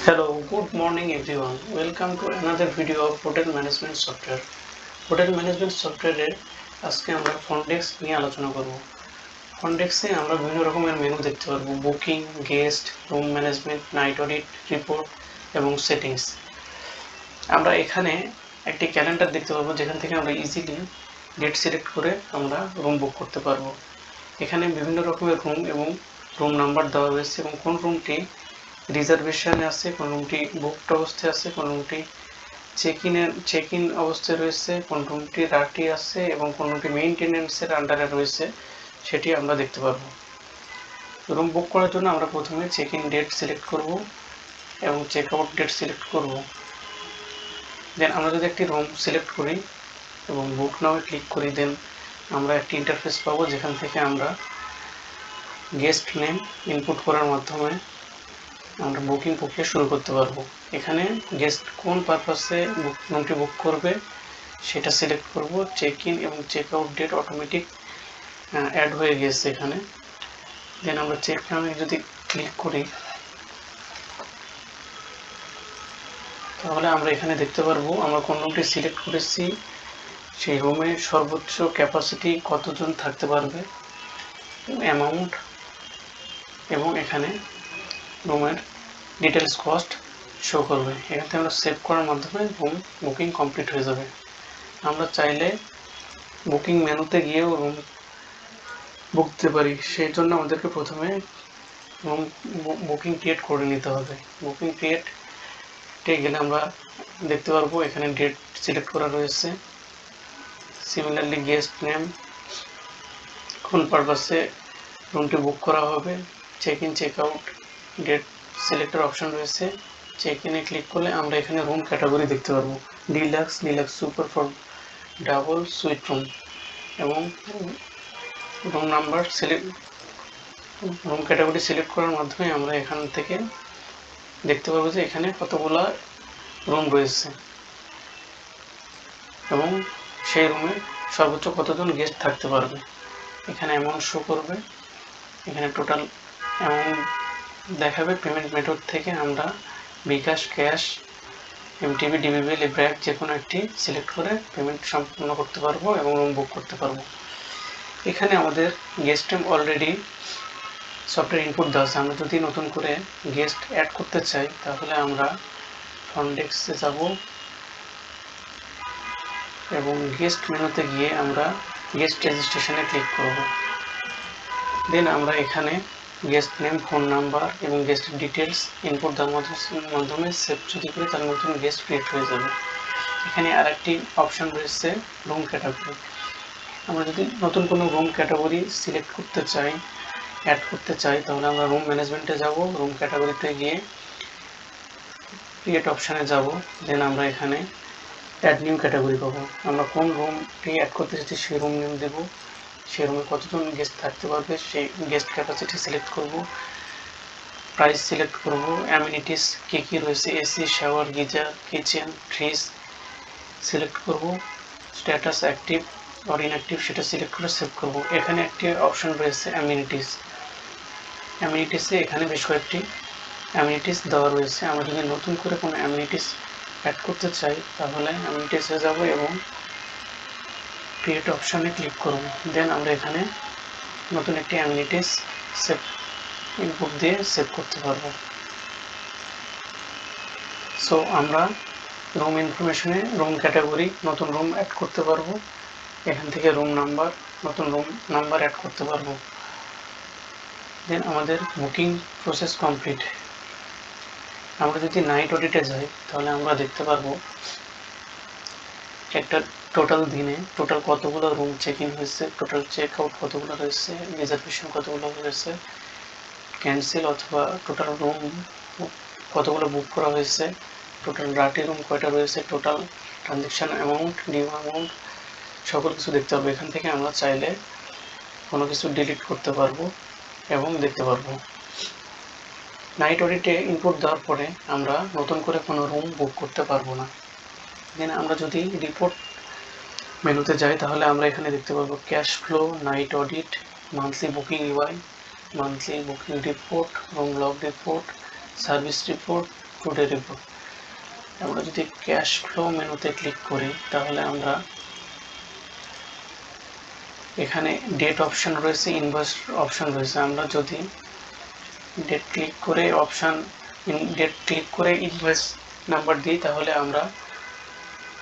Hello, good morning everyone. Welcome to another video of hotel management software. Hotel management সফটওয়্যারে আজকে আমরা ফন্ডেক্স নিয়ে আলোচনা করব। ফন্ডেক্সে আমরা বিভিন্ন রকমের মেনু দেখতে পারবো: booking, guest, room management, night audit, report এবং সেটিংস। আমরা এখানে একটি ক্যালেন্ডার দেখতে পারবো যেখান থেকে আমরা ইজিলি ডেট সিলেক্ট করে আমরা রুম বুক করতে পারবো। এখানে বিভিন্ন রকমের রুম এবং রুম নাম্বার দেওয়া হয়েছে এবং কোন রুমটি রিজার্ভেশনে আছে, কোন রুমটি বুকড অবস্থায় আছে, কোন রুমটি চেক ইন অবস্থায় রয়েছে, কোন রুমটি রাটি আছে এবং কোন রুমটি মেইনটেনেন্সের আন্ডারে রয়েছে সেটি আমরা দেখতে পারবো। রুম বুক করার জন্য আমরা প্রথমে চেক ইন ডেট সিলেক্ট করব এবং চেক আউট ডেট সিলেক্ট করব। দেন আমরা যদি একটি রুম সিলেক্ট করি এবং বুক নাও ক্লিক করি, দেন আমরা একটি ইন্টারফেস পাবো যেখান থেকে আমরা গেস্ট নেম ইনপুট করার মাধ্যমে আমরা বুকিং প্রক্রিয়া শুরু করতে পারবো। এখানে গেস্ট কোন পারপাসে রুমটি বুক করবে সেটা সিলেক্ট করব। চেক ইন এবং check out date automatic add হয়ে গেছে এখানে। দেন আমরা চেক নামে যদি ক্লিক করি তাহলে আমরা এখানে দেখতে পারবো আমরা কোন রুমটি সিলেক্ট করেছি, সেই রুমে সর্বোচ্চ ক্যাপাসিটি কতজন থাকতে পারবে, অ্যামাউন্ট এবং এখানে রুমের ডিটেলস কস্ট শো করবে। এখান থেকে আমরা সেভ করার মাধ্যমে রুম বুকিং কমপ্লিট হয়ে যাবে। আমরা চাইলে বুকিং মেনুতে গিয়েও রুম বুক দিতে পারি, সেই জন্য আমাদেরকে প্রথমে রুম বুকিং ক্রিয়েট করে নিতে হবে। বুকিং ক্রিয়েটে গেলে আমরা দেখতে পারবো এখানে ডেট সিলেক্ট করা রয়েছে। সিমিলারলি গেস্ট নেম, কোন পারপাসে রুমটি বুক করা হবে, check in check out date সিলেক্টের অপশন রয়েছে। চেক ইনে ক্লিক করলে আমরা এখানে রুম ক্যাটাগরি দেখতে পারবো: deluxe, deluxe super, for double, suite room এবং room number room category select করার মাধ্যমে আমরা এখান থেকে দেখতে পাবো যে এখানে কতগুলো রুম রয়েছে এবং সেই রুমে সর্বোচ্চ কতজন গেস্ট থাকতে পারবে। এখানে অ্যামাউন্ট শো করবে, এখানে টোটাল অ্যামাউন্ট দেখাবে। পেমেন্ট মেথড থেকে আমরা বিকাশ, ক্যাশ, এমটিবি, ডিবিবিএল, ব্র্যাক যে কোনো একটি সিলেক্ট করে পেমেন্ট সম্পূর্ণ করতে পারবো এবং রুম বুক করতে পারবো। এখানে আমাদের guest name already software input দেওয়া আছে। আমরা যদি নতুন করে গেস্ট অ্যাড করতে চাই তাহলে আমরা ফন্ডেক্সে যাব এবং গেস্ট মেনুতে গিয়ে আমরা গেস্ট রেজিস্ট্রেশনে ক্লিক করব। দেন আমরা এখানে গেস্ট নেম, ফোন নাম্বার এবং গেস্টের ডিটেলস ইনপুট দেওয়ার মাধ্যমে সেভ যদি করি তাহলে নতুন গেস্ট ক্রিয়েট হয়ে যাবে। এখানে আর একটি অপশান রয়েছে রুম ক্যাটাগরি। আমরা যদি নতুন কোনো রুম ক্যাটাগরি সিলেক্ট করতে চাই, অ্যাড করতে চাই, তাহলে আমরা রুম ম্যানেজমেন্টে যাব, রুম ক্যাটাগরিতে গিয়ে ক্রিয়েট অপশানে যাব। দেন আমরা এখানে অ্যাড নিউ ক্যাটাগরি পাবো। আমরা কোন রুমটি অ্যাড করতে চাইছি সেই রুম নেম দেব, সেই রুমে কতজন গেস্ট থাকতে পারবে সেই গেস্ট ক্যাপাসিটি সিলেক্ট করব, প্রাইস সিলেক্ট করব, অ্যামিনিটিস কী কী রয়েছে, AC, shower, geyser, kitchen, fridge select করব, স্ট্যাটাস অ্যাক্টিভ আর ইনঅ্যাক্টিভ সেটা সিলেক্ট করে সেভ করব। এখানে একটি অপশন রয়েছে অ্যামিনিটিসে এখানে বেশ কয়েকটি অ্যামিনিটিস দেওয়া রয়েছে। আমরা যদি নতুন করে কোনো অ্যামিনিটিস অ্যাড করতে চাই তাহলে অ্যামিনিটিসে যাব এবং ক্রিয়েট অপশানে ক্লিক করব। দেন আমরা এখানে নতুন একটি অ্যামিনিটিস সেভ ইনপুট দিয়ে সেভ করতে পারবো। সো আমরা রুম ইনফরমেশনে রুম ক্যাটাগরি, নতুন রুম অ্যাড করতে পারবো। এখান থেকে রুম নাম্বার, নতুন রুম নাম্বার অ্যাড করতে পারবো। দেন আমাদের বুকিং প্রসেস কমপ্লিট। আমরা যদি নাইট অডিটে যাই তাহলে আমরা দেখতে পারবো একটা টোটাল দিনে টোটাল কতগুলো রুম চেক ইন হয়েছে, টোটাল চেক আউট কতগুলো রয়েছে, রিজার্ভেশন কতগুলো রয়েছে, ক্যান্সেল অথবা টোটাল রুম কতগুলো বুক করা হয়েছে, টোটাল রাটি রুম কয়টা রয়েছে, total transaction amount, due amount সকল কিছু দেখতে পারবো। এখান থেকে আমরা চাইলে কোনো কিছু ডিলিট করতে পারবো এবং দেখতে পারবো। নাইট অডিটে ইনপুট দেওয়ার পরে আমরা নতুন করে কোনো রুম বুক করতে পারবো না। দেন আমরা যদি রিপোর্ট মেনুতে যাই তাহলে আমরা এখানে দেখতে পারবো cash flow, night audit, monthly booking UI, monthly booking report, room log report, service report, today report. আমরা যদি ক্যাশ ফ্লো মেনুতে ক্লিক করি তাহলে আমরা এখানে ডেট অপশন রয়েছে, ইনভয়েস অপশন রয়েছে। আমরা যদি ডেট ক্লিক করে ইনভয়েস নাম্বার দিই তাহলে আমরা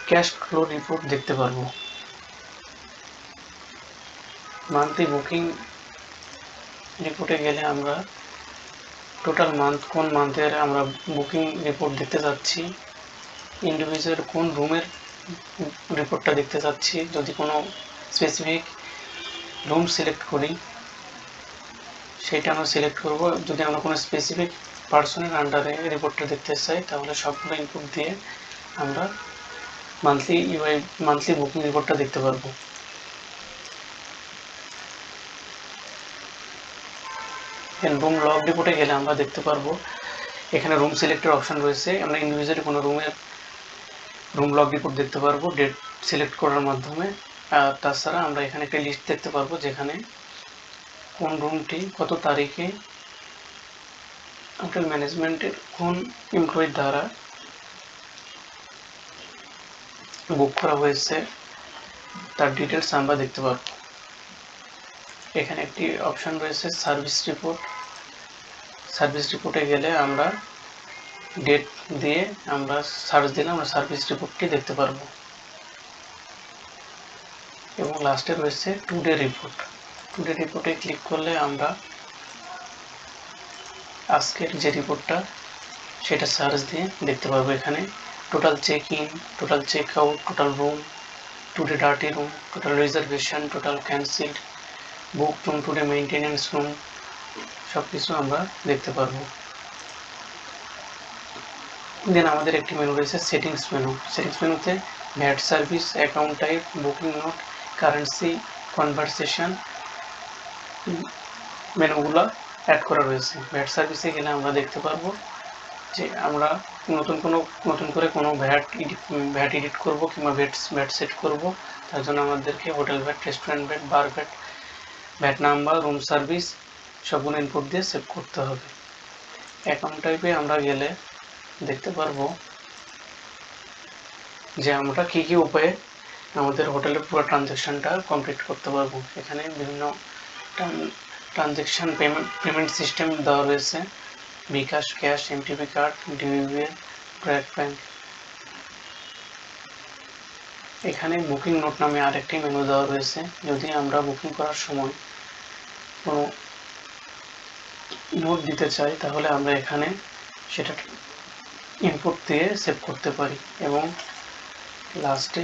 ক্যাশ ফ্লো রিপোর্ট দেখতে পারবো। মান্থলি বুকিং রিপোর্টে গেলে আমরা টোটাল মান্থ, কোন মান্থের আমরা বুকিং রিপোর্ট দেখতে যাচ্ছি, ইন্ডিভিজুয়াল কোন রুমের রিপোর্টটা দেখতে চাচ্ছি। যদি কোনো স্পেসিফিক রুম সিলেক্ট করি সেটা আমরা সিলেক্ট করব। যদি আমরা কোনো স্পেসিফিক পার্সনের আন্ডারে রিপোর্টটা দেখতে চাই তাহলে সবগুলো ইনপুট দিয়ে আমরা মান্থলি বুকিং রিপোর্টটা দেখতে পারবো। রুম লগ রিপোর্টে গেলে আমরা দেখতে পারবো এখানে রুম সিলেক্টের অপশন রয়েছে। আমরা ইন্ডিভিজুয়ালি কোনো রুমের রুম লগ রিপোর্ট দেখতে পারবো ডেট সিলেক্ট করার মাধ্যমে। আর তাছাড়া আমরা এখানে একটা লিস্ট দেখতে পারবো যেখানে কোন রুমটি কত তারিখে হোটেল ম্যানেজমেন্টের কোন এমপ্লয়ির দ্বারা বুক করা হয়েছে তার ডিটেলস আমরা দেখতে পারবো। এখানে একটি অপশন রয়েছে সার্ভিস রিপোর্ট। সার্ভিস রিপোর্টে গেলে আমরা ডেট দিয়ে আমরা সার্চ দিলে আমরা সার্ভিস রিপোর্টটি দেখতে পারবো। এবং লাস্টে রয়েছে টুডে রিপোর্ট। টুডে রিপোর্টে ক্লিক করলে আমরা আজকের যে রিপোর্টটা সেটা সার্চ দিয়ে দেখতে পারবো। এখানে total check in, total check out, total room, today dirty room, total reservation, total cancelled, book room, today maintenance room, সব কিছু আমরা দেখতে পারবো। দেন আমাদের একটি মেনু রয়েছে সেটিংস মেনু। সেটিংস মেনুতে VAT service, account type, booking note, currency, conversation মেনুগুলো অ্যাড করা রয়েছে। ভ্যাট সার্ভিসে গেলে আমরা দেখতে পারবো যে আমরা নতুন করে কোনো ভ্যাট এডিট করব কিংবা ভ্যাট সেট করব। তার জন্য আমাদেরকে হোটেল ভ্যাট, রেস্টুরেন্ট ভ্যাট, বার ভ্যাট নাম্বার, রুম সার্ভিস সবগুলো ইনপুট দিয়ে সেভ করতে হবে। অ্যাকাউন্ট টাইপে আমরা গেলে দেখতে পারবো যে আমরা কী কী উপায়ে আমাদের হোটেলের পুরো ট্রানজ্যাকশানটা কমপ্লিট করতে পারবো। এখানে বিভিন্ন ট্রানজ্যাকশান পেমেন্ট সিস্টেম দেওয়া রয়েছে, bKash, cash, MTP card, DBBL, BRAC bank. এখানে বুকিং নোট নামে আরেকটি মেনু দেওয়া রয়েছে। যদি আমরা বুকিং করার সময় কোনো নোট দিতে চাই তাহলে আমরা এখানে সেটা ইনপুট দিয়ে সেভ করতে পারি। এবং লাস্টে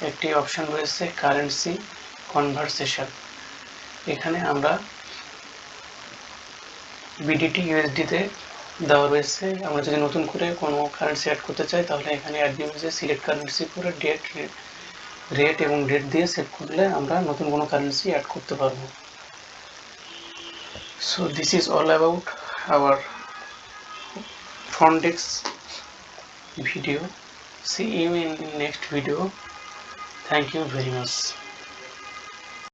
একটি অপশান রয়েছে কারেন্সি কনভারসেশন। এখানে আমরা বিডিটি ইউএসডিতে দেওয়া রয়েছে। আমরা যদি নতুন করে কোনো কারেন্সি অ্যাড করতে চাই তাহলে এখানে অ্যাড ইউএসডি সিলেক্ট কারেন্সি করে রেট এবং ডেট দিয়ে সেভ করলে আমরা নতুন কোনো কারেন্সি অ্যাড করতে পারবো। So this is all about our front desk video. See you in the next video. Thank you very much.